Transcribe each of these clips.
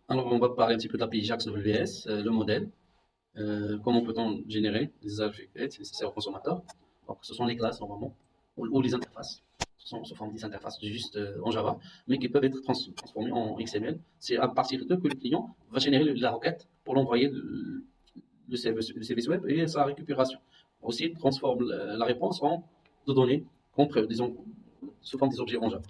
Alors, on va parler un petit peu de l'API JAX WS, le modèle, comment peut-on générer des AJS nécessaires au consommateur. Donc, ce sont les classes normalement, ou les interfaces. Ce sont sous forme des interfaces juste en Java, mais qui peuvent être transformées en XML. C'est à partir d'eux que le client va générer la requête pour l'envoyer le service web et sa récupération. Aussi, il transforme la réponse en données disons, sous forme des objets en Java.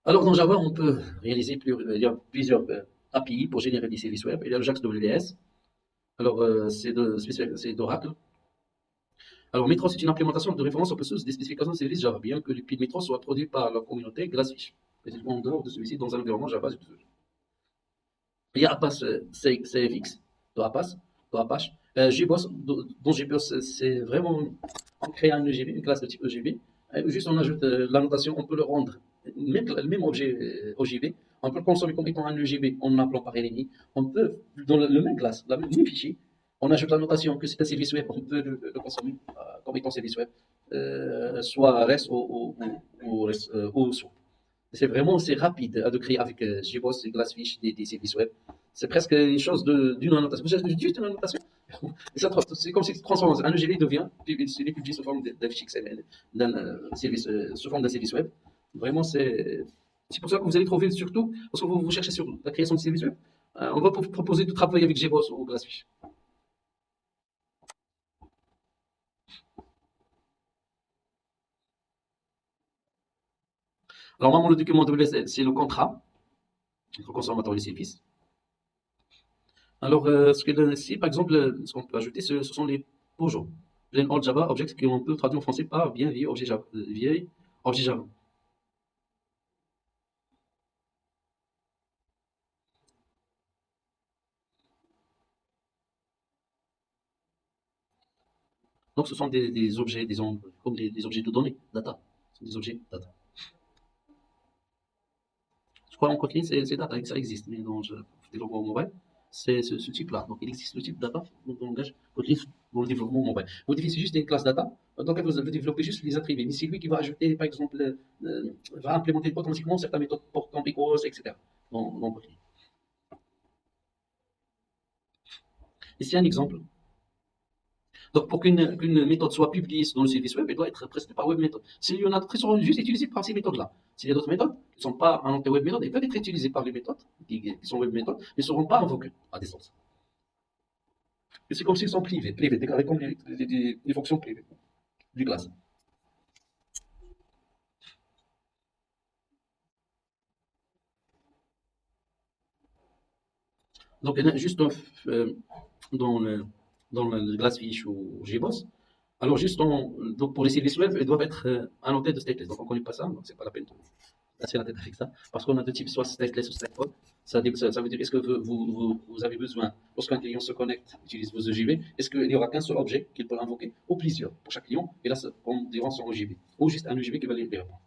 Alors, dans Java, on peut réaliser il y a plusieurs API pour générer des services web. Il y a le JAX WS. Alors, c'est d'Oracle. Alors, Metro, c'est une implémentation de référence open source des spécifications de services Java, bien que le PID Metro soit produit par la communauté Glassfish. Mais en dehors de celui-ci, dans un environnement Java. Il y a Apache CFX, de Apache. JBoss, dont JBoss, c'est vraiment, on crée un EGB, une classe de type EGB. Juste on ajoute l'annotation, on peut le rendre, le même objet OGB, on peut le consommer comme étant un EGB en appelant par LNI. On peut, dans le même classe, le même fichier, on ajoute l'annotation que c'est un service web, on peut le consommer comme étant service web, soit REST ou SOAP. C'est vraiment c'est rapide à de créer avec JBoss et Glassfish des services web. C'est presque une chose d'une annotation. Juste une annotation. C'est comme si tu transformes un EGB devient, il est publié sous forme d'un fichier XML, d'un service, sous forme d'un service web. Vraiment, c'est pour ça que vous allez trouver surtout, parce que vous cherchez sur la création de services web, on va vous proposer de travailler avec JBoss ou Glassfish. Alors, normalement, le document WS, c'est le contrat entre consommateur et les services. Alors, par exemple, ce qu'on peut ajouter, ce sont les POJO, Plain Old Java Objects, qu'on peut traduire en français par bien vieil objet Java. Vieil objet Java. Donc, ce sont des objets, disons, comme des objets de données, data. Ce sont des objets data. Je crois en Kotlin, c'est data, ça existe, mais dans le développement mobile, c'est ce type-là. Donc, il existe le type data dans le langage Kotlin pour le développement mobile. Vous définissez juste une classe data, donc vous développez juste les attributs. Mais c'est lui qui va ajouter, par exemple, va implémenter automatiquement certaines méthodes pour equals, etc. Dans Kotlin. Ici, un exemple. Donc, pour qu'une méthode soit publiée dans le service web, elle doit être présentée par web méthode. S'il y en a d'autres qui seront juste utilisées par ces méthodes-là. S'il y a d'autres méthodes qui ne sont pas inventées web méthode, elles peuvent être utilisées par les méthodes qui sont web méthodes, mais ne seront pas invoquées à distance. Et c'est comme s'ils sont privés, déclarés comme des fonctions privées du classe. Donc, juste dans le, dans le Glassfish ou JBoss, alors juste donc pour les services web, ils doivent être annotés de stateless. Donc on ne connaît pas ça, donc c'est pas la peine de casser la tête avec ça. Parce qu'on a deux types, soit stateless ou stateful. Ça veut dire est-ce que vous avez besoin, lorsqu'un client se connecte, utilise vos EJB, est-ce qu'il n'y aura qu'un seul objet qu'il peut invoquer ou plusieurs pour chaque client, et là, on dira son EJB. Ou juste un EJB qui va les répondre.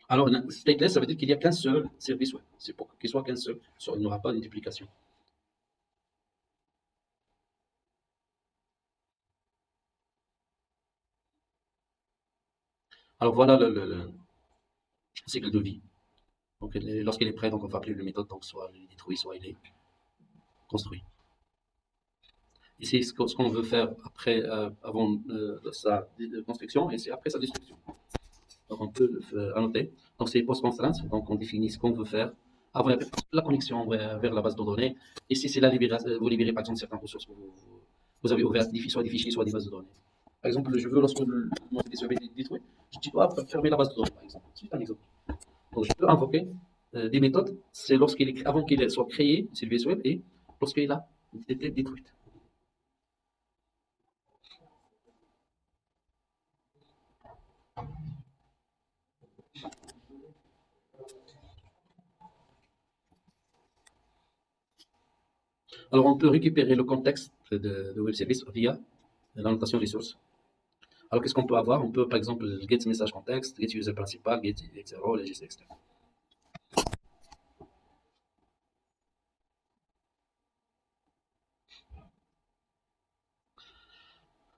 Alors, stateless, ça veut dire qu'il n'y a qu'un seul service web. C'est pour qu'il soit qu'un seul. Il n'y aura pas de duplication. Alors voilà le cycle de vie. Donc lorsqu'il est prêt, donc on va appeler le méthode, donc soit il est détruit, soit il est construit. Ici, ce qu'on veut faire après, avant sa construction, et c'est après sa destruction. Donc on peut annoter. Donc c'est post-constraint, donc on définit ce qu'on veut faire avant la connexion vers la base de données. Ici, c'est vous libérez par exemple certaines ressources vous avez ouvert soit des fichiers, soit des bases de données. Par exemple, je veux, lorsque mon service web est détruit, je dis, ah, fermer la base de données, par exemple. C'est un exemple. Donc, je peux invoquer des méthodes, c'est avant qu'il soit créé, le service web, et lorsqu'il a été détruit. Alors, on peut récupérer le contexte de web service via la notation des sources. Alors, qu'est-ce qu'on peut avoir? On peut, par exemple, get message context, get user principal, get x0, etc.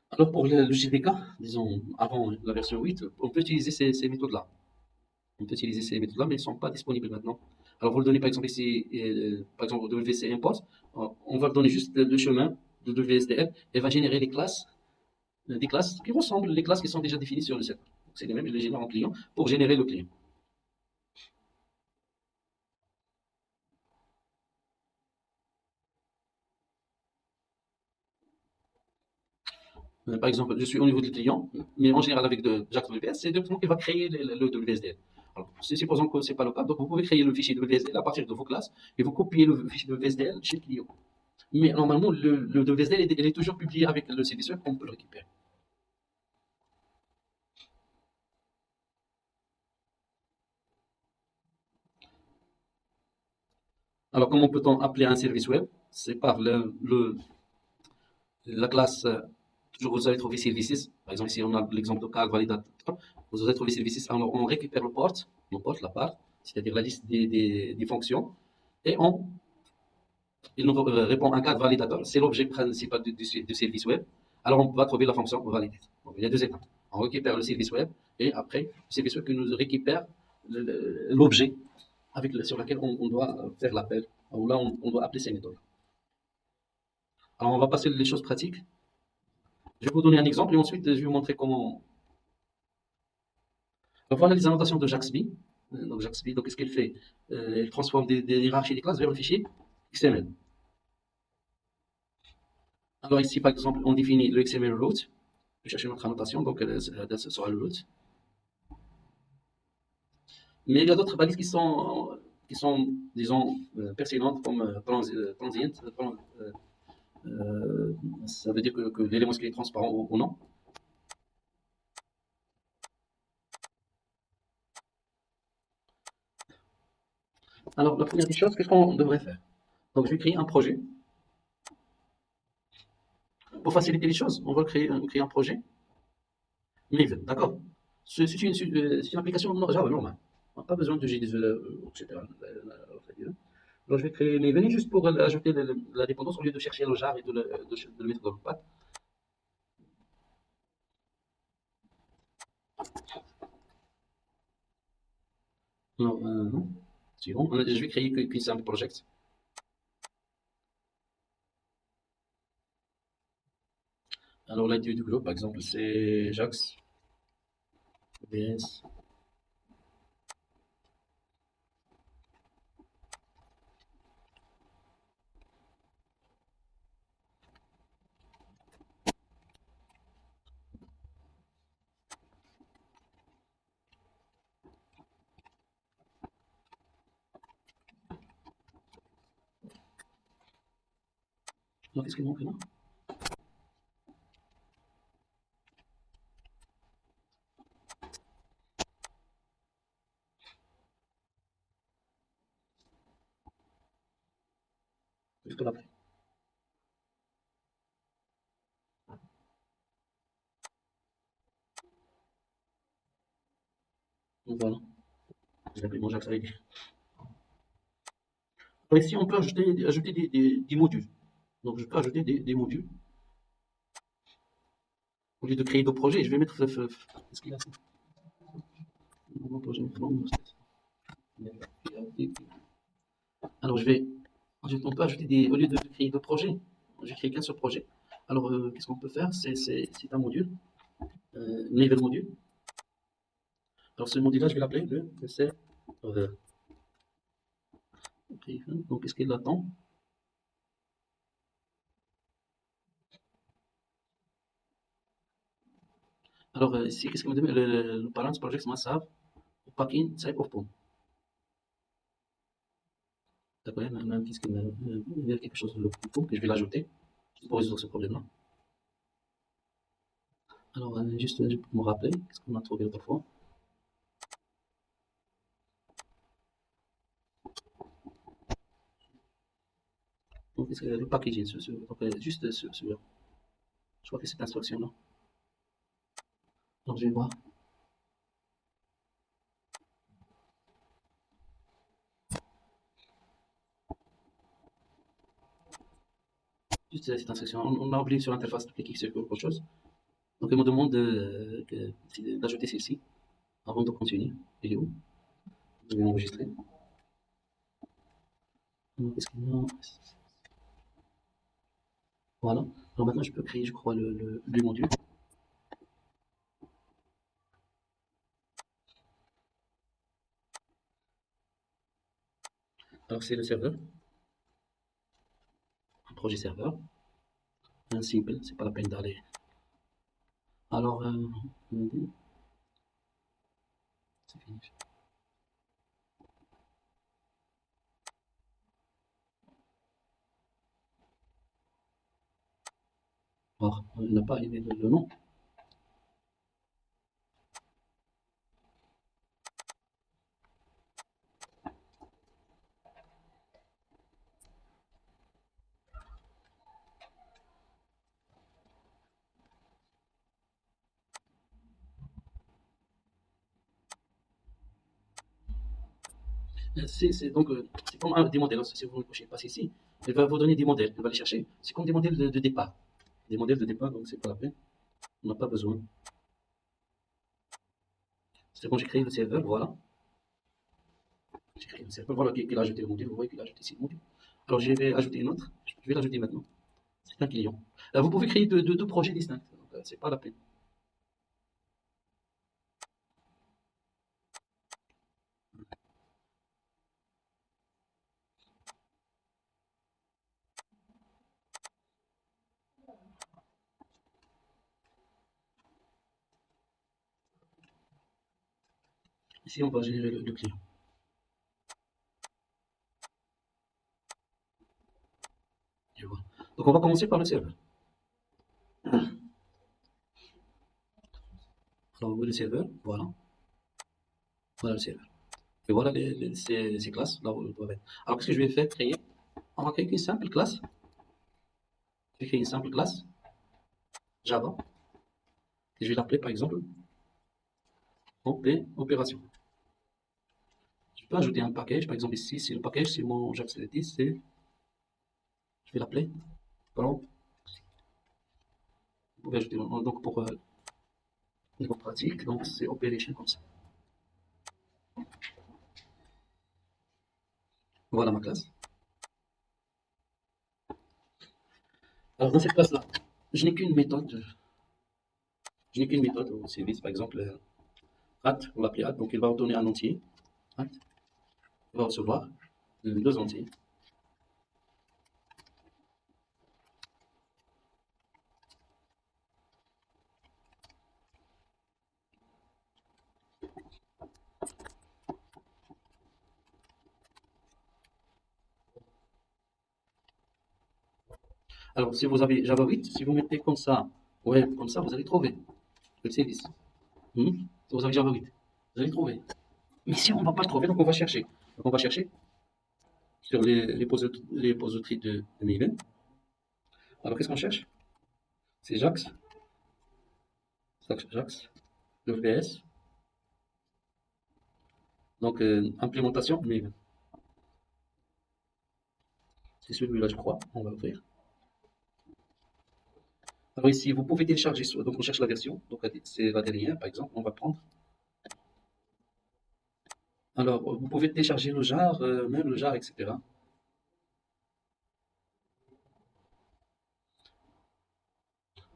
Alors, pour le JDK, disons, avant la version 8, on peut utiliser ces méthodes-là. On peut utiliser ces méthodes-là, mais elles ne sont pas disponibles maintenant. Alors, vous le donnez, par exemple, ici, par exemple, WC import, on va donner juste le chemin de WSDL et va générer des classes qui ressemblent aux classes qui sont déjà définies sur le serveur. C'est les mêmes, il les génère en client pour générer le client. Par exemple, je suis au niveau du client, mais en général avec de Jax WS, c'est directement qu'il va créer le WSDL. Alors, supposons que ce n'est pas le cas, donc vous pouvez créer le fichier WSDL à partir de vos classes et vous copiez le fichier WSDL chez le client. Mais normalement, le WSDL est toujours publié avec le service web, on peut le récupérer. Alors, comment peut-on appeler un service web? C'est par la classe, toujours vous allez trouver services. Par exemple, ici on a l'exemple de calc validateur. Vous allez trouver services, alors on récupère le port, la part, c'est-à-dire la liste des fonctions, et il nous répond un cadre validateur. C'est l'objet principal du service web. Alors on va trouver la fonction validate. Donc il y a deux étapes. On récupère le service web, et après, le service web qui nous récupère l'objet sur lequel on doit faire l'appel. Là, on doit appeler ces méthodes. Alors, on va passer les choses pratiques. Je vais vous donner un exemple et ensuite, je vais vous montrer comment. Donc, voilà les annotations de Jaxby. Donc, Jaxby, donc, qu'est-ce qu'elle fait? Elle transforme des hiérarchies des classes vers un fichier XML. Alors, ici, par exemple, on définit le XML root. Je vais chercher notre annotation, donc, ce sera le root. Mais il y a d'autres balises qui sont disons, pertinentes comme transient. Ça veut dire que l'élément est transparent ou non. Alors, la première des choses, qu'est-ce qu'on devrait faire? Donc, je vais créer un projet. Pour faciliter les choses, on va créer un projet Maven, d'accord? C'est une application Java normale. On n'a pas besoin de G2E, etc. Donc, je vais créer Maven juste pour ajouter la dépendance au lieu de chercher le jar et de le mettre dans le path. Non, non. Suivant. Je vais créer qu'une simple project. Alors, l'idée du groupe, par exemple, c'est Jax, VS. Alors, qu'est-ce qu'il manque là? Je peux l'appeler. Donc, voilà. J'ai appelé mon Jax ID. Alors, ici, on peut ajouter des modules. Donc, je peux ajouter des modules. Au lieu de créer d'autres projets, je vais mettre. Qu'est-ce qu'il y a ça? Alors, on peut ajouter au lieu de créer deux projets, je vais créer qu'un seul projet. Alors, qu'est-ce qu'on peut faire? C'est un module, level module. Alors, ce module-là, je vais l'appeler le server. Donc, qu'est-ce qu'il attend? Alors, ici, qu'est-ce qu'il me dit? Le Balance Project must have a packing type of POM. D'accord, il y a même qu'est-ce qu'il me dit quelque chose de POM que je vais l'ajouter pour résoudre ce problème-là. Alors, juste pour me rappeler, qu'est-ce qu'on a trouvé l'autre fois? Donc, le packaging, donc, juste je crois que cette instruction-là. Donc, je vais voir. Juste cette instruction. On a oublié sur l'interface de cliquer sur autre chose. Donc, il me demande d'ajouter celle-ci avant de continuer. Il est où? Je vais enregistrer. Qu'est-ce qu'il y a? Voilà. Alors maintenant, je peux créer, je crois, le module. Alors, c'est le serveur, un projet serveur, un simple, c'est pas la peine d'aller. Alors, c'est fini. Alors, il n'a pas aimé le nom. C'est comme des modèles. Si vous ne cochez pas ici, elle va vous donner des modèles. Elle va les chercher. C'est comme des modèles de départ. Des modèles de départ, donc c'est pas la peine. On n'a pas besoin. C'est quand j'ai créé le serveur, voilà. J'ai créé le serveur, voilà qu'il a ajouté le module. Vous voyez qu'il a ajouté ici le module. Alors je vais ajouter une autre. Je vais l'ajouter maintenant. C'est un client. Vous pouvez créer deux projets distincts. C'est pas la peine. Ici, on va générer le client. Et voilà. Donc on va commencer par le serveur. Alors, où est le serveur? Voilà. Voilà le serveur. Et voilà ces classes. Là où on doit mettre. Alors, qu'est-ce que je vais faire? Créer. On va créer une simple classe. Je vais créer une simple classe Java. Et je vais l'appeler par exemple OP opération. Je peux ajouter un package. Par exemple, ici, c'est le package, c'est mon Jax 10, c'est. Je vais l'appeler. Pardon. Vous pouvez ajouter donc pour niveau pratique, donc c'est operation comme ça. Voilà ma classe. Alors dans cette classe-là, je n'ai qu'une méthode. Je n'ai qu'une méthode au service, par exemple, add, on va l'appeler add, donc il va retourner un entier. Add, il va recevoir deux entiers. Alors si vous avez Java 8, si vous mettez comme ça, ouais, comme ça, vous allez trouver le service. Si vous avez Java 8, vous allez trouver. Mais si on ne va pas le trouver, donc on va chercher. Donc on va chercher sur les repositories de Maven. Alors qu'est-ce qu'on cherche? C'est Jax, le VS, donc implémentation Maven. C'est celui-là, je crois. On va l'ouvrir. Alors ici, vous pouvez télécharger, donc on cherche la version, donc c'est la dernière, par exemple, on va prendre. Alors, vous pouvez télécharger le jar, même le jar, etc.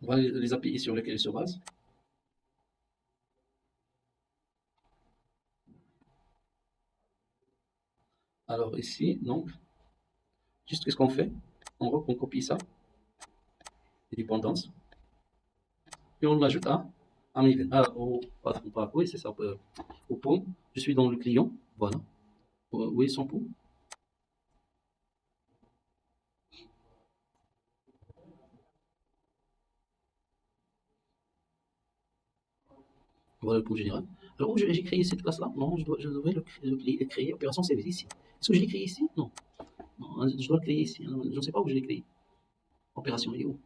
Voilà les API sur lesquels ils se basent. Alors ici, donc, juste qu'est-ce qu'on fait? On copie ça, les dépendances, et on l'ajoute à à Maven. Ah, oui, c'est ça. Au pont, je suis dans le client. Voilà. Oui, son pont. Voilà le pont général. Alors, où j'ai créé cette classe-là? Non, je devrais créer opération service ici. Est-ce que je l'ai créé ici? Non. Non, je dois le créer ici. Je ne sais pas où je l'ai créé. Opération, il est où?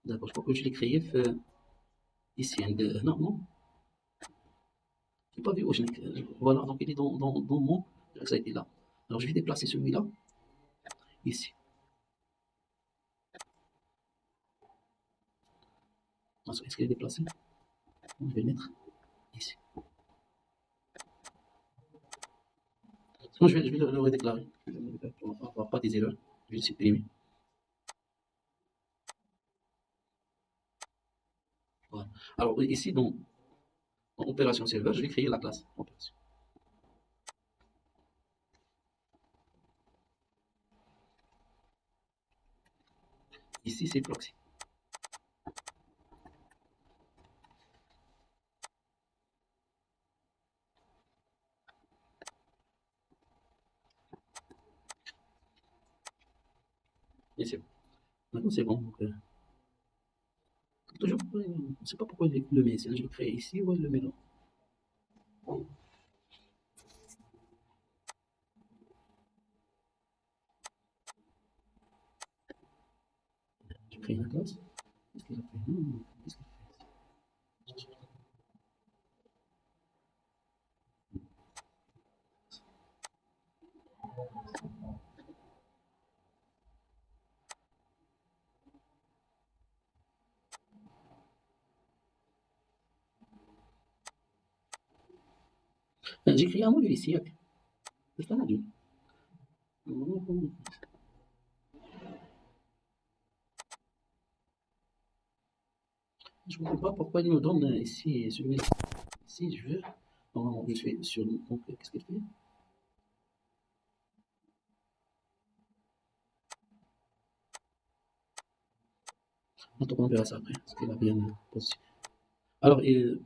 D'accord, je crois que je l'ai créé ici. Non, non. Je n'ai pas vu où je l'ai créé. Voilà, donc il est dans mon. Ça a été là. Alors, je vais déplacer celui-là ici. Est-ce qu'il est déplacé? Je vais le mettre ici. Sinon, je vais le redéclarer. On va avoir pas des erreurs. Je vais le supprimer. Voilà. Alors, ici, dans opération serveur, je vais créer la classe. Opération. Ici, c'est proxy. Et c'est bon. Maintenant, c'est bon. Donc, toujours, je ne sais pas pourquoi il le met ici. Je le crée ici ou il le met là. Je crée la classe. Qu'est-ce qu'il a fait? Non, qu'est-ce qu'il fait? J'ai créé un module ici. Juste un module. Je ne comprends pas pourquoi il me donne ici celui-là. Si je veux. Normalement, je fais sur. Donc, qu'est-ce qu'il fait? On verra ça après. Parce qu'il a bien positionné. Alors, et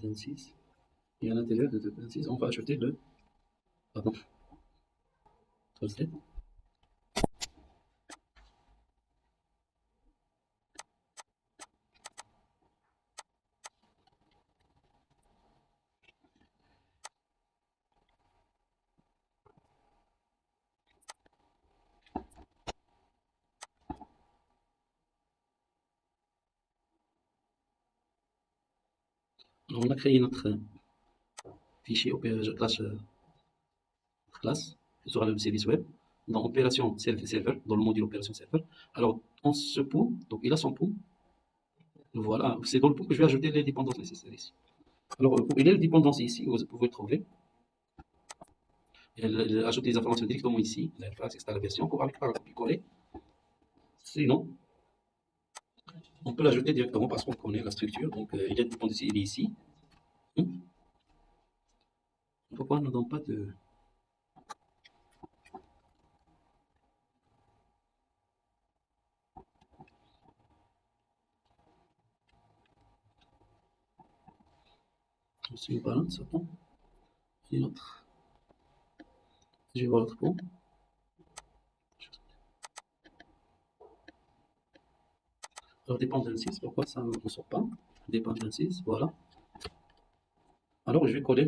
26. Et à l'intérieur de 26, on va ajouter le. Pardon. Translate. Alors, on a créé notre fichier classe sur le service web dans opération serveur, dans le module opération serveur. Alors, on se pool, donc il a son pool. Voilà, c'est dans le pool que je vais ajouter les dépendances nécessaires ici. Alors, il y a les dépendances ici, vous pouvez trouver. Ajouter les informations directement ici, l'interface, etc. La version, on va avec un copier-coller. Sinon, on peut l'ajouter directement parce qu'on connaît la structure. Donc, il y a des dépendances, il est ici. Pourquoi on ne donne pas de. Je suis pas là, ça prend. C'est l'autre. Je vais voir l'autre point. Alors, dépendance, pourquoi ça ne sort pas? Dépendance, voilà. Alors, je vais coller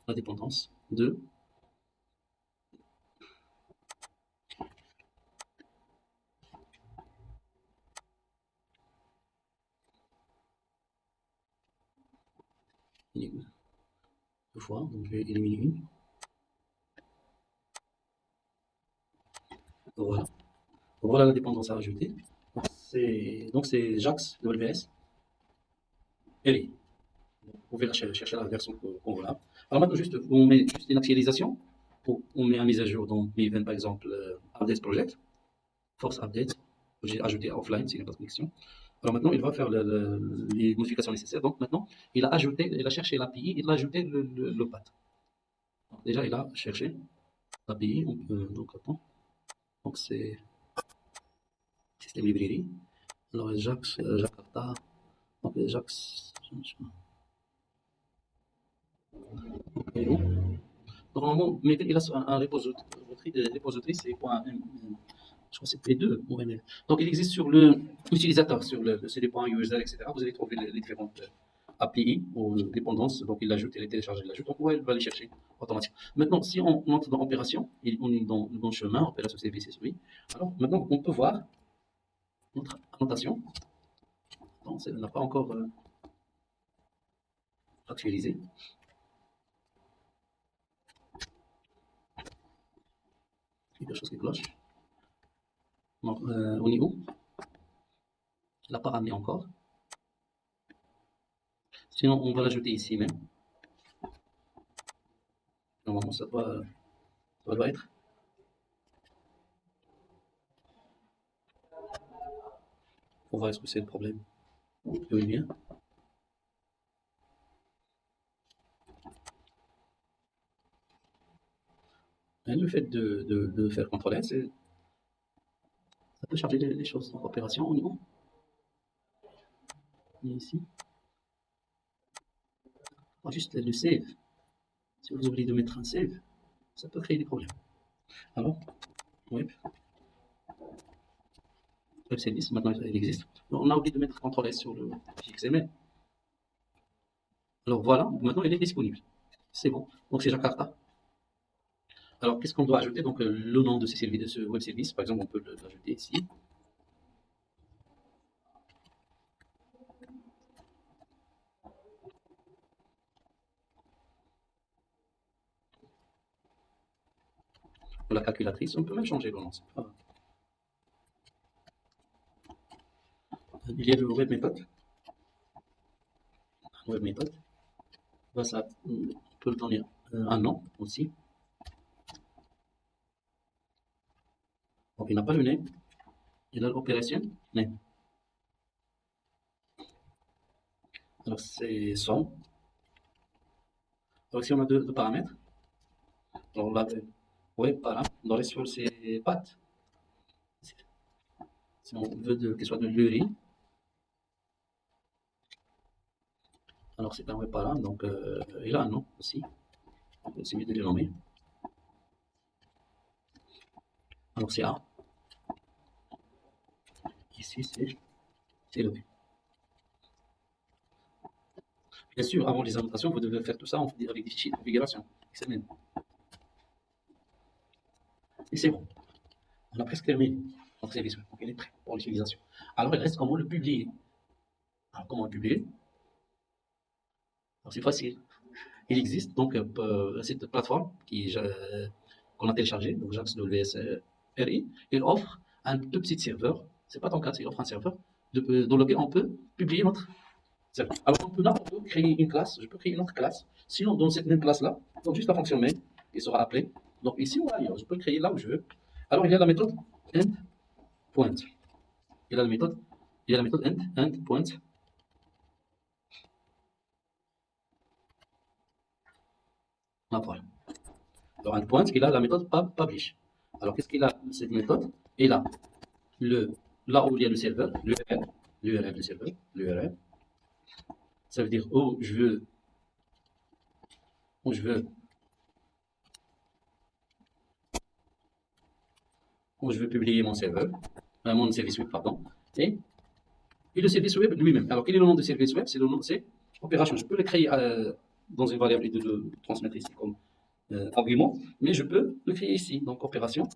la dépendance de. Deux fois, donc je vais éliminer une. Voilà. Voilà la dépendance à rajouter. Donc c'est Jax WS. Elle est. Vous pouvez chercher la version qu'on veut là. Alors maintenant, on met juste une actualisation. On met une mise à jour dans Maven, par exemple, Update Project, Force Update. J'ai ajouté offline, c'est une autre connexion. Alors maintenant, il va faire les modifications nécessaires. Donc maintenant, il a cherché l'API, il a ajouté le path. Donc, déjà, il a cherché l'API. Donc attends. Donc c'est système librairie. Alors Jax, Jakarta. Donc Jax. Et où? Normalement, mais il a un repository, c'est quoi? Je crois que c'est P2 ou ML. Donc il existe sur le utilisateur, sur le cd.user, etc. Vous allez trouver les différentes API ou dépendances. Donc il l'ajoute, il est téléchargé, il l'ajoute. Donc ouais, il va les chercher automatiquement. Maintenant, si on entre dans opération, et on est dans le bon chemin, opération service, oui. Alors maintenant, on peut voir notre annotation. Non, elle n'a pas encore actualisé. Il y a quelque chose qui cloche. Donc, on est où? Il n'a pas ramené encore. Sinon, on va l'ajouter ici même. Normalement, ça doit être. On va voir est-ce que c'est le problème. D'où il vient. Et le fait de faire CTRL S, ça peut charger les choses. Donc, opération au niveau. Et ici. On va juste le save. Si vous oubliez de mettre un save, ça peut créer des problèmes. Alors, web service, maintenant il existe. On a oublié de mettre CTRL S sur le fichier XML. Alors voilà, maintenant il est disponible. C'est bon. Donc c'est Jakarta. Alors qu'est-ce qu'on doit ajouter? Donc le nom de ce web service, par exemple, on peut l'ajouter ici. La calculatrice, on peut même changer le nom. Il y a le web méthode. Web méthode. Ben, ça, on peut le donner un nom aussi. Donc il n'a pas le name. Il a l'opération name. Alors c'est son. Alors ici on a deux paramètres. Alors là, web para. Dans les sur c'est path. Si on veut qu'il soit de l'URI. Alors c'est un web para, donc il a un nom aussi. C'est mieux de le nommer. Alors c'est A. Ici c'est le B. Bien sûr, avant les annotations, vous devez faire tout ça avec des fichiers de configuration XML. Et c'est bon. On a presque terminé notre service web. Donc il est prêt pour l'utilisation. Alors il reste comment le publier. Alors comment le publier? Alors c'est facile. Il existe donc cette plateforme qu'on a téléchargée, donc JAX WS-RI. Il offre un tout petit serveur. C'est pas ton cas, il offre un serveur dans lequel on peut publier notre serveur. Alors on peut créer une classe. Je peux créer une autre classe. Sinon, dans cette même classe-là, donc juste la fonction main, il sera appelé. Donc ici ou ailleurs, je peux le créer là où je veux. Alors il y a la méthode endpoint. Il y a la méthode endpoint. Ah, voilà. Alors endpoint, il a la méthode publish. Alors qu'est-ce qu'il a cette méthode? Il a là où il y a le serveur, l'URL du serveur, l'URL. Ça veut dire où je veux publier mon serveur, mon service web, pardon. Et le service web lui-même. Alors quel est le nom du service web? C'est opération. Je peux le créer dans une variable et de le transmettre ici comme argument, mais je peux le créer ici. Donc opération.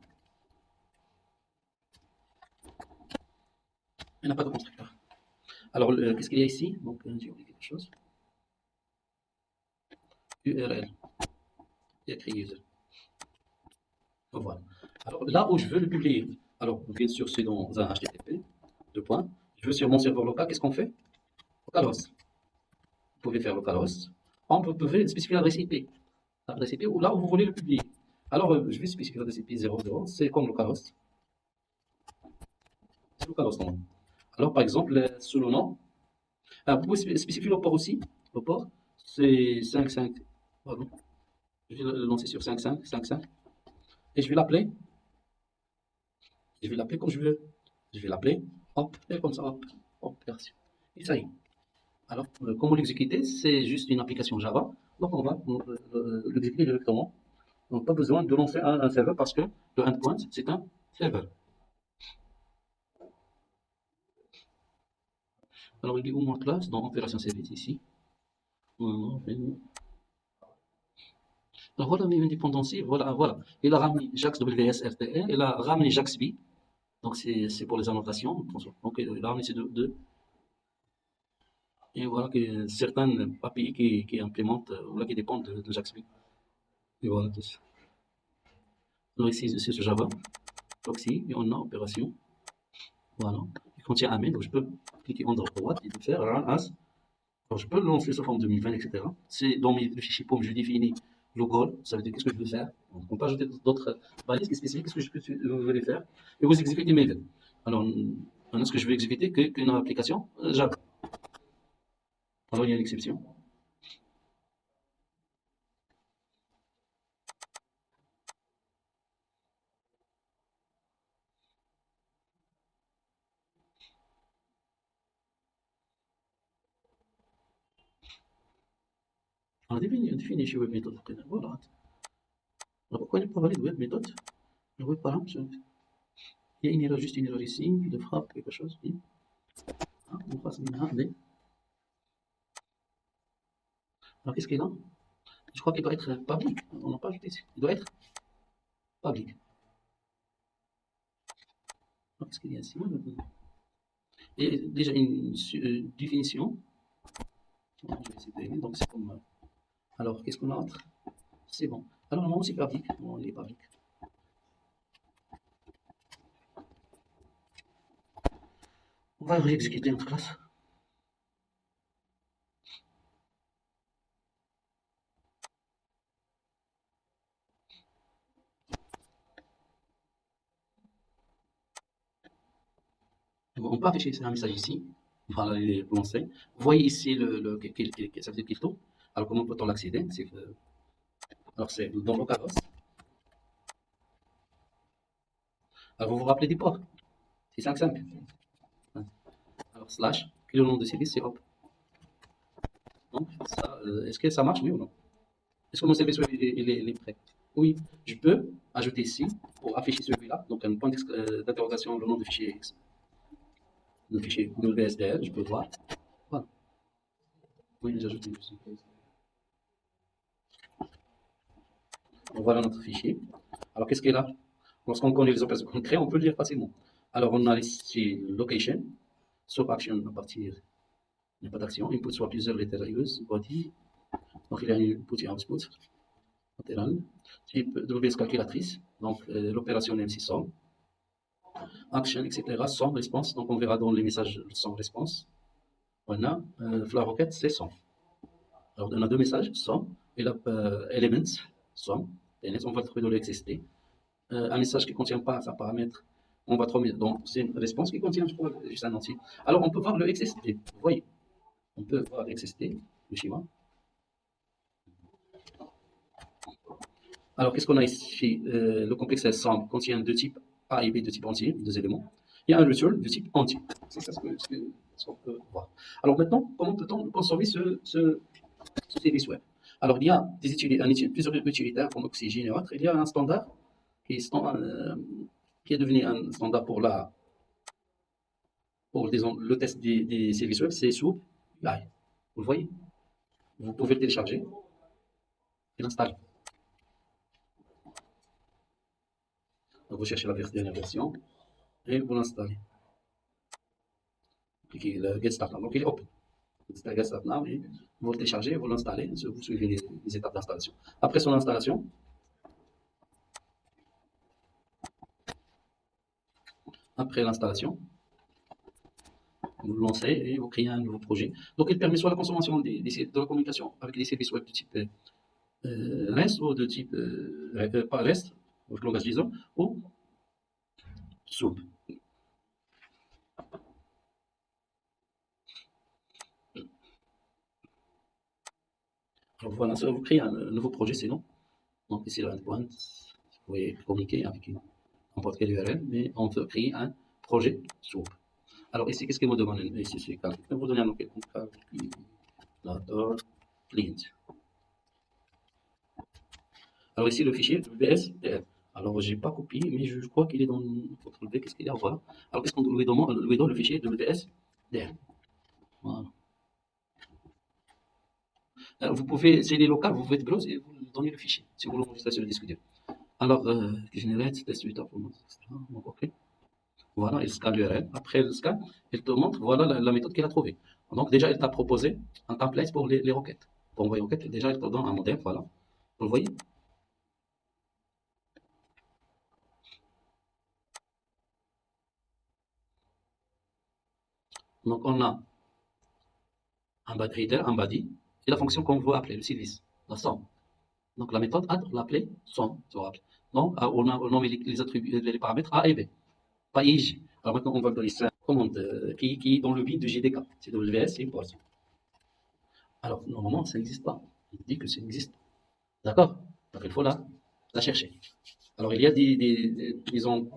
Il n'a pas de constructeur. Alors qu'est-ce qu'il y a ici? Donc j'ai oublié quelque chose. URL. Il y a écrit user. Voilà. Alors là où je veux le publier, alors bien sûr c'est dans un HTTP, deux points. Je veux sur mon serveur local, qu'est-ce qu'on fait? Localhost. Vous pouvez faire localhost. Vous pouvez spécifier l'adresse IP. L'adresse IP ou là où vous voulez le publier. Alors je vais spécifier l'adresse IP 00, c'est comme localhost. C'est localhost non. Alors, par exemple, sous le nom, vous pouvez spécifier le port aussi. Le port, c'est 5.5. Pardon. Je vais le lancer sur 5.5, 5.5. Et je vais l'appeler comme je veux. Je vais l'appeler, hop, et comme ça, hop, hop, version. Et ça y est. Alors, comment l'exécuter? C'est juste une application Java. Donc, on va l'exécuter directement. Donc, pas besoin de lancer un serveur parce que le endpoint, c'est un serveur. Alors, il est où mon classe? Dans Opération Service, ici. Alors, voilà mes dépendancies. Voilà, voilà. Il a ramené JAX WS RTL. Il a ramené JAX B. Donc, c'est pour les annotations. Donc, il a ramené ces deux. Et voilà que certaines API qui implémentent, voilà, qui dépendent de JAX B. Et voilà tout ça. Alors, ici, c'est ce Java. Proxy, et on a opération. Voilà. Il contient un mail, donc je peux cliquer en droite et faire run as. Alors, je peux le lancer sous forme de 2020, etc. C'est dans mes fichiers POM, je définis le goal, ça veut dire qu'est-ce que je veux faire. Donc, on peut ajouter d'autres balises spécifiques, qu'est-ce que je veux faire. Et vous exécutez mes mails. Alors, maintenant, ce que je veux exécuter, qu'une application Java. Alors, il y a une exception. Alors, définis chez web méthode. Voilà. Alors, pourquoi il n'est pas valide web méthode? Le web param, il y a une erreur, juste une erreur ici, de frappe, quelque chose. Ah, on passe maintenant. Alors, qu'est-ce qu'il y a là? Je crois qu'il doit être public. On n'a pas ajouté ici. Il doit être public. Alors, qu'est-ce qu'il y a ici? Et déjà une définition. Je vais essayer de donc c'est comme. Alors, qu'est-ce qu'on a autre? C'est bon. Alors, normalement, c'est public. Bon, il est public. On va réexécuter notre classe. On peut afficher un message ici. Voilà, il est lancé. Vous voyez ici ça veut dire qu'il tourne. Alors, comment peut-on l'accéder? Alors, c'est dans localhost. Alors, vous vous rappelez du port? C'est 5.5. Alors, slash, et le nom de service, c'est hop. Donc, est-ce que ça marche, oui ou non? Est-ce que mon service web il est prêt? Oui, je peux ajouter ici pour afficher celui-là. Donc, un point d'interrogation, le nom du fichier WSDL, je peux voir. Voilà. Oui, j'ai ajouté ici. Donc, voilà notre fichier. Alors, qu'est-ce qu'il y a là? Lorsqu'on connaît les opérations qu'on crée, on peut le lire facilement. Alors, on a ici location, swap action à partir, il n'y a pas d'action, input soit plusieurs lettres use, body. Donc, il y a une input et output latéral. Type WS calculatrice, donc l'opération MC somme. Action, etc. Sans response. Donc, on verra dans les messages sans response. On a Fla Rocket, c'est sans. Alors, on a deux messages, sans, et là, elements, sans. On va le trouver dans le XST. Un message qui ne contient pas un paramètre, on va trouver donc c'est une réponse qui contient, je crois, juste un entier. Alors, on peut voir le XST. Vous voyez, on peut voir XST, le schéma. Alors, qu'est-ce qu'on a ici? Le complexe somme contient deux types A et B de type entier, deux éléments. Il y a un return de type entier. C'est ça ce qu'on peut voir. Alors maintenant, comment peut-on consommer ce service web? Alors, il y a plusieurs utilitaires comme Oxygene et autres. Il y a un standard qui est devenu un standard pour disons, le test des services web, c'est Soup Live. Vous le voyez? Vous pouvez le télécharger et l'installer. Donc, vous cherchez la dernière version et vous l'installez. Cliquez le Get Start Now. Donc, il est open. Get Start Now et vous le téléchargez, vous l'installez, vous suivez les étapes d'installation. Après son installation, vous le lancez et vous créez un nouveau projet. Donc, il permet soit la consommation de la communication avec des services web de type REST ou de type pas REST, avec langage JSON, ou SOAP. Alors voilà, ça vous créez un nouveau projet, sinon. Donc ici, le endpoint, vous pouvez communiquer avec n'importe quelle URL, mais on veut créer un projet soup. Alors ici, qu'est-ce qu'il me demande? Ici, c'est calcul. Je vais vous donner un nom quelconque, calculator client. Alors ici, le fichier WSDL. Alors, j'ai pas copié, mais je crois qu'il est dans votre V. Qu'est-ce qu'il y a? Voilà. Alors, qu'est-ce qu'on lui donne le fichier WSDL? Voilà. Vous pouvez, c'est les locales, vous faites browse et vous donnez le fichier, si vous l'enregistrez sur le disque dur. Alors, generate test suite performance, etc. Donc, OK. Voilà, il scanne l'URL. Après le scan, il te montre, voilà la méthode qu'il a trouvée. Donc, déjà, il t'a proposé un template pour les requêtes. Pour envoyer requêtes, déjà, il te donne un modèle, voilà. Vous le voyez? Donc, on a un bad header, un body, et la fonction qu'on veut appeler, le service, la somme. Donc, la méthode add, on l'appelait somme, tu vois. Donc, on a nommé les attributs, les paramètres A et B, pas I et J. Alors maintenant, on va donner ça commande qui est dans le bit de JDK, c'est WS import. Alors, normalement, ça n'existe pas. Il dit que ça existe. D'accord? Donc, il faut la chercher. Alors, il y a disons,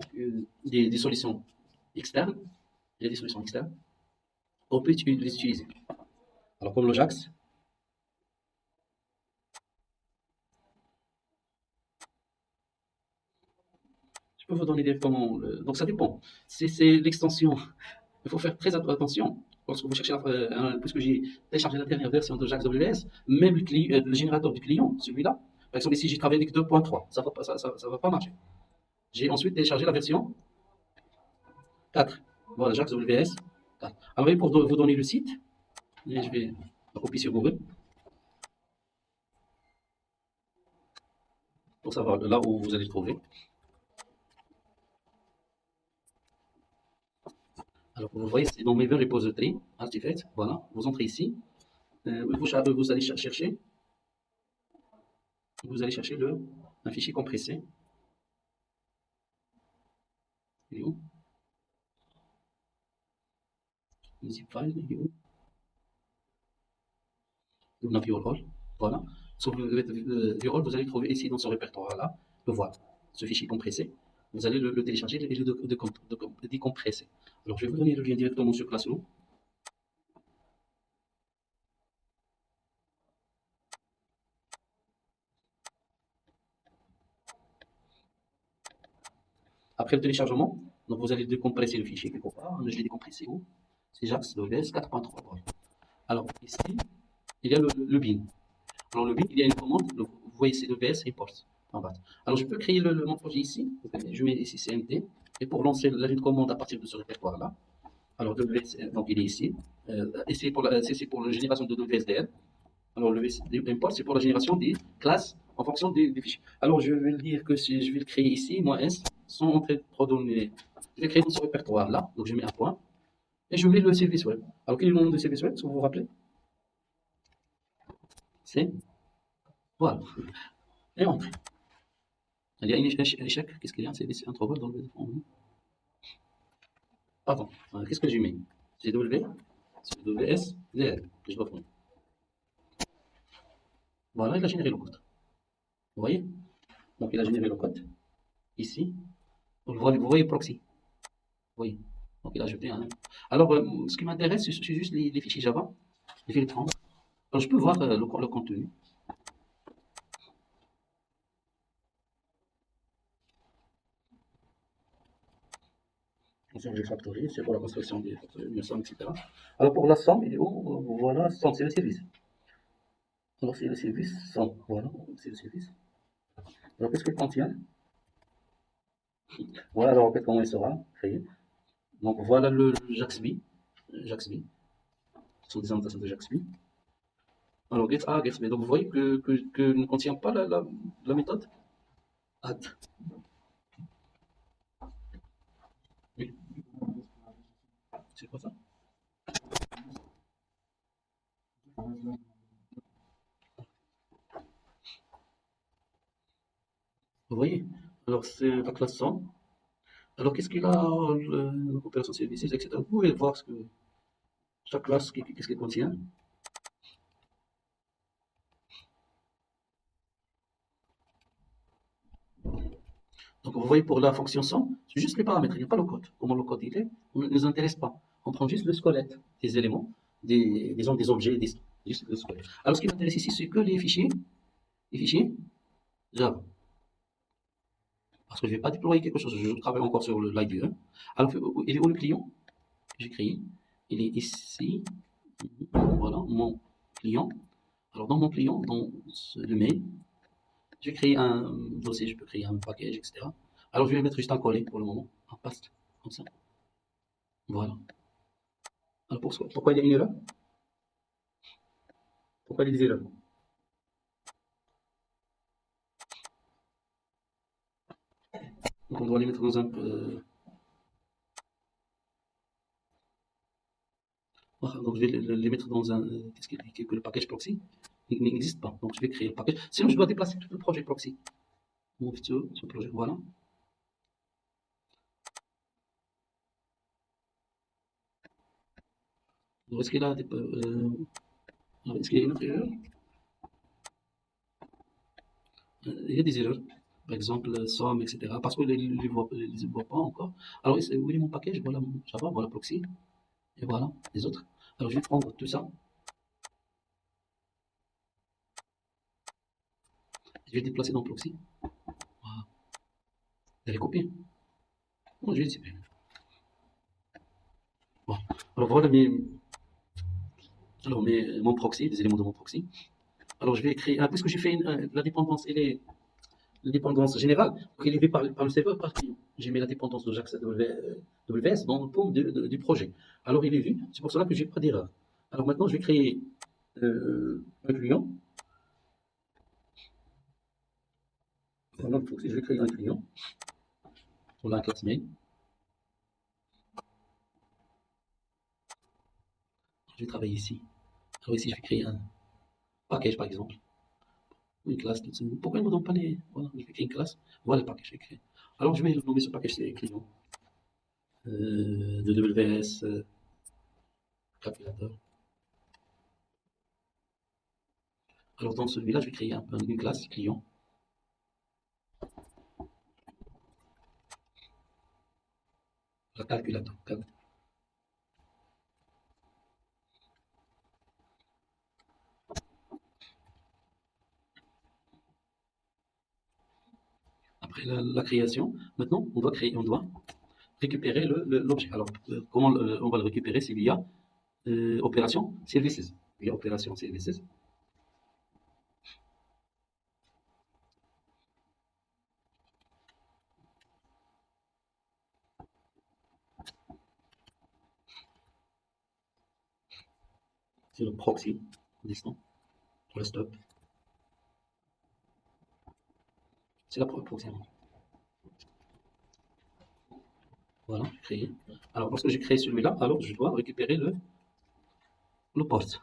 des solutions externes. Il y a des solutions externes. On peut les utiliser. Alors, comme l'Ajax, je peux vous donner des comment. Donc, ça dépend. C'est l'extension. Il faut faire très attention lorsque vous cherchez, puisque j'ai téléchargé la dernière version de JAX WS, même le générateur du client, celui-là. Par exemple, ici, j'ai travaillé avec 2.3. Ça ne va, ça va pas marcher. J'ai ensuite téléchargé la version 4. Voilà, JAX WS 4. Alors, pour vous donner le site, et je vais la copier sur Google pour savoir là où vous allez le trouver. Alors, vous voyez, c'est dans mes repository, artifacts. Voilà, vous entrez ici. Vous allez chercher, un fichier compressé. Il est où? Le zip file, il est où? On a Viewall. Voilà. Sur Viewall, vous allez trouver ici dans ce répertoire-là, le voilà, ce fichier compressé. Vous allez le télécharger et le décompresser. Alors, je vais vous donner le lien directement sur Classroom. Après le téléchargement, donc vous allez décompresser le fichier quelque part. Je l'ai décompressé où? C'est JAX WS 4.3. Voilà. Alors, ici, il y a le bin. Alors, le bin, il y a une commande. Vous voyez, c'est WS import en bas. Alors, je peux créer mon projet ici. Je mets ici CMD. Et pour lancer la ligne de commande à partir de ce répertoire-là, alors WS, donc il est ici. Et c'est pour la génération de WSDL. Alors, le import, c'est pour la génération des classes en fonction des fichiers. Alors, je vais le dire que si je vais le créer ici, moins S, sans entrer trop données. Je vais créer dans ce répertoire-là. Donc, je mets un point. Et je mets le service web. Alors, quel est le nom du service web, si vous vous rappelez? C'est, voilà. Et entrée. Il y a un échec. Qu'est-ce qu'il y a? C'est un trouble dans le. Pardon. Qu'est-ce que j'ai mis? C'est W, c'est WS, DL, que je dois prendre. Voilà, il a généré le code. Vous voyez? Donc, il a généré le code. Ici. Vous voyez proxy. Vous voyez? Donc, il a ajouté un. Alors, ce qui m'intéresse, c'est juste les fichiers Java. Je vais les prendre. Alors, je peux voir le contenu. J'ai factory, c'est pour la construction d'une somme, etc. Alors, pour la somme, il est où? Voilà, somme, c'est le service. Alors, c'est le service, somme. Voilà, c'est le service. Alors, qu'est-ce qu'il contient? Voilà la requête, comment elle sera créée. Donc, voilà le JAXB. JAXB. Ce sont des annotations de JAXB. Alors, get A, get B. Donc, vous voyez que ne contient pas la méthode add. Oui, c'est quoi ça? Vous voyez? Alors, c'est la classe somme. Alors, qu'est-ce qu'il a, l'opération services, etc. Vous pouvez voir chaque classe, qu'est-ce qu'elle contient. Donc, vous voyez, pour la fonction somme, c'est juste les paramètres, il n'y a pas le code. Comment le code il est, ne nous intéresse pas. On prend juste le squelette des éléments, disons des objets, juste le squelette. Alors, ce qui m'intéresse ici, c'est que les fichiers Java. Parce que je ne vais pas déployer quelque chose, je travaille encore sur l'IDE. Alors, il est où le client? J'ai créé. Il est ici. Voilà, mon client. Alors, dans mon client, dans le mail, je vais créer un dossier, je peux créer un package, etc. Alors, je vais mettre juste un coller pour le moment, un paste, comme ça. Voilà. Alors, pourquoi il y a une erreur? Pourquoi il y a des erreurs? Donc, on doit les mettre dans un. Voilà, donc, je vais les mettre dans un. Qu'est-ce qu'il dit que le package proxy n'existe pas. Donc, je vais créer le package. Sinon, je dois déplacer tout le projet proxy. Move to, ce projet, voilà. Alors, est-ce qu'il a des. Est-ce qu'il y a une autre erreur? Il y a des erreurs. Par exemple, somme, etc. Parce que les voit pas encore. Alors, où est mon package? Voilà mon Java, voilà proxy. Et voilà les autres. Alors, je vais prendre tout ça. Je vais déplacer dans proxy. Voilà. Je vais copier. Bon, je vais essayer. Bon. Alors, voilà mon proxy, les éléments de mon proxy. Alors, je vais créer. Ah, puisque j'ai fait la dépendance, la dépendance générale, donc elle est élevée par le serveur par client. J'ai mis la dépendance de JAX WS dans le pont du projet. Alors, il est vu. C'est pour cela que j'ai pas d'erreur. Alors, maintenant, je vais créer un client. Voilà, je vais créer un client pour la classe mail. Je vais travailler ici. Alors, ici, je vais créer un package, par exemple. Une classe, tout ça. Pourquoi ils ne me donnent pas les. Voilà, je vais créer une classe. Voilà le package que j'ai créé. Alors, je vais nommer ce package, c'est client de WS calculateur. Alors, dans celui-là, je vais créer une classe client. La calculateur. Après la création, maintenant, on doit récupérer l'objet. Alors, comment on va le récupérer? C'est via opération services. Via opération services. C'est le proxy. Distant. Le stop. C'est la proxy. Voilà, j'ai créé. Alors, lorsque j'ai créé celui-là, alors je dois récupérer le poste.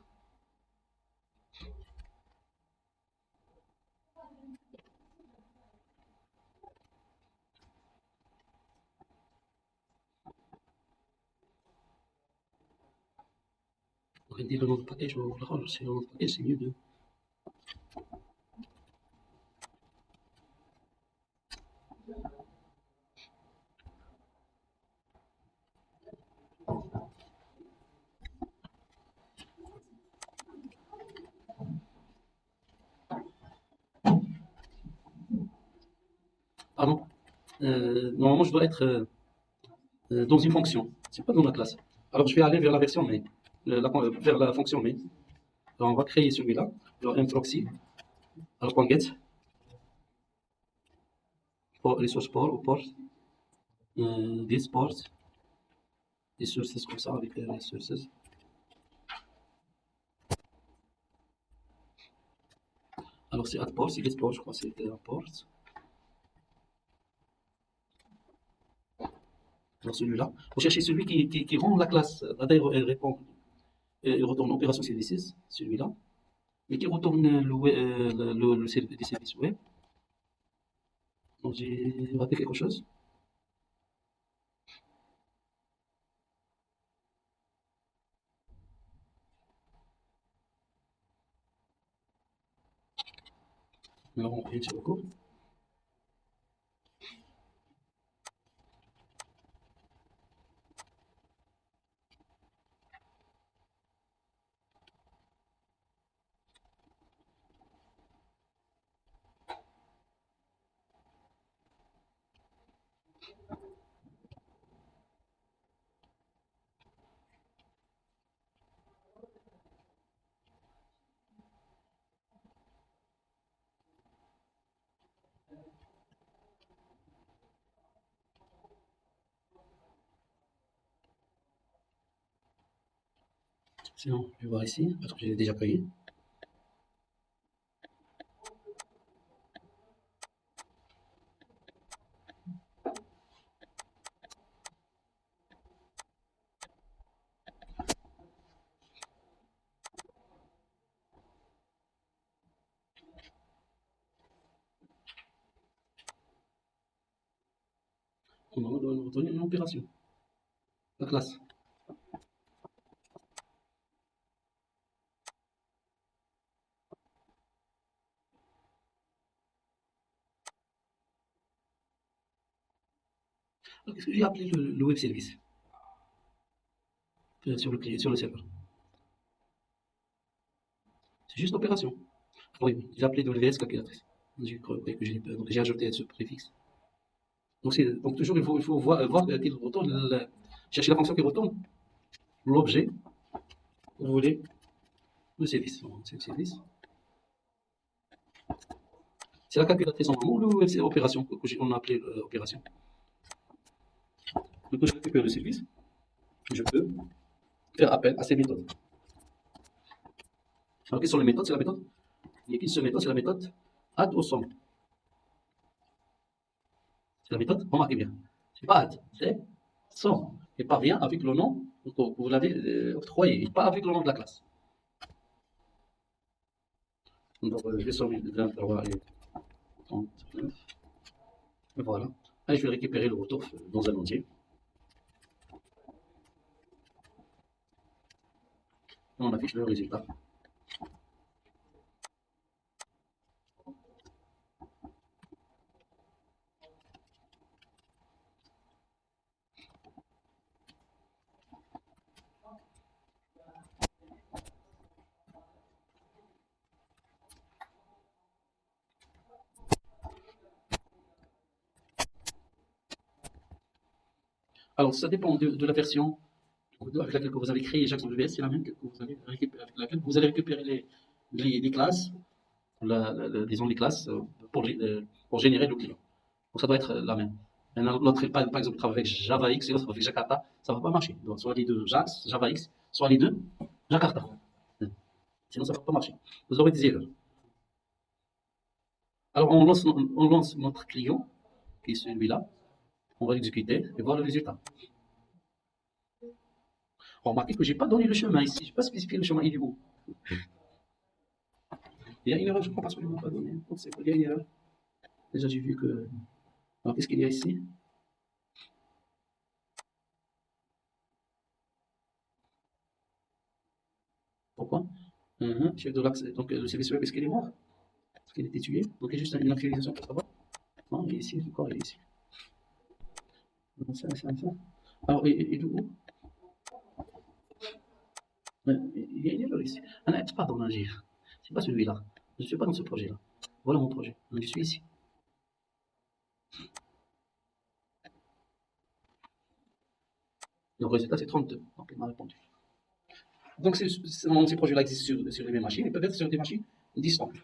On va dire le nom de package, on va le nom de package, c'est mieux de. Pardon. Normalement, je dois être dans une fonction. C'est pas dans la classe. Alors, je vais aller vers la version main, vers la fonction main. Alors, on va créer celui-là. Alors, un proxy. Alors, point get, pour les sources port ou port, this port, des sources comme ça, avec les sources. Alors, c'est add port, c'est get port, je crois, c'est un port. Alors, celui-là. Vous cherchez celui qui rend la classe. D'ailleurs, il retourne opération services, celui-là. Mais qui retourne des services web. Donc, j'ai raté quelque chose. Alors, on fait sur le cours. Sinon, je vais voir ici. Attends, je l'ai déjà créé. On va donner une opération. La classe. Alors, qu'est-ce que j'ai appelé le web service sur le serveur? C'est juste opération. Oui, j'ai appelé WS calculatrice. J'ai cru que j'ai ajouté ce préfixe. Donc toujours, il faut voir qu'il retourne, chercher la fonction qui retourne l'objet, vous voulez, le service. C'est le service. C'est la calculatrice en haut ou c'est l'opération qu'on a appelé opération. Donc je récupère le service, je peux faire appel à ces méthodes. Alors quelles sont les méthodes? C'est la méthode. Il n'y a qu'une seule méthode, c'est la méthode add au somme. C'est la méthode, remarquez bien. C'est pas add, c'est somme. Et pas rien avec le nom que vous l'avez octroyé, et pas avec le nom de la classe. Donc je vais sommer 23 et 39. Et voilà. Allez, je vais récupérer le retour dans un entier. On affiche le résultat. Alors, ça dépend de la version avec laquelle vous avez créé Jax WS, c'est la même que vous allez récupérer, avec laquelle vous allez récupérer les classes, disons les classes pour générer le client. Donc ça doit être la même. L'autre, par exemple, travaille avec JavaX et l'autre avec Jakarta, ça ne va pas marcher. Donc, soit les deux Jax, JavaX, soit les deux Jakarta. Sinon, ça ne va pas marcher. Vous aurez des erreurs. Alors, on lance notre client, qui est celui-là. On va l'exécuter et voir le résultat. Remarquez que je n'ai pas donné le chemin ici. Je n'ai pas spécifié le chemin. Il est où? Il y a une erreur, je crois, parce que je ne l'ai pas donné. Donc, c'est il y a une erreur. Déjà, j'ai vu que. Alors, qu'est-ce qu'il y a ici? Pourquoi? Chef de l'accès. Donc, le service web, est-ce qu'il est mort? Est-ce qu'il a été tué? Donc, il y a juste une actualisation pour savoir. Non, il est ici. Encore, il est ici. Ça. Alors, il est où? Il y a une erreur ici. Ah non, pardon, c'est pas celui-là. Je ne suis pas dans ce projet-là. Voilà mon projet. Donc, je suis ici. Le résultat, c'est 32. Donc, il m'a répondu. Donc, ces projets-là existent sur les mêmes machines, ils peuvent être sur des machines distantes.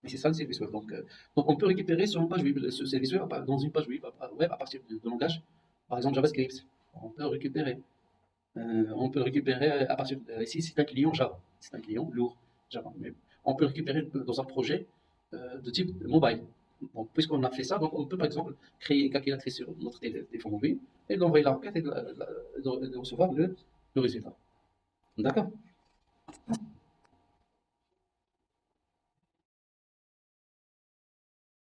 Et c'est ça le service web. Donc, on peut récupérer sur une page web, ce service web dans une page web à partir de langage, par exemple JavaScript. On peut récupérer. À partir ici, c'est un client Java. C'est un client lourd Java. Mais on peut récupérer dans un projet de type mobile. Bon, puisqu'on a fait ça, donc on peut par exemple créer une calculatrice sur notre téléphone mobile et l'envoyer la requête et de recevoir le résultat. D'accord?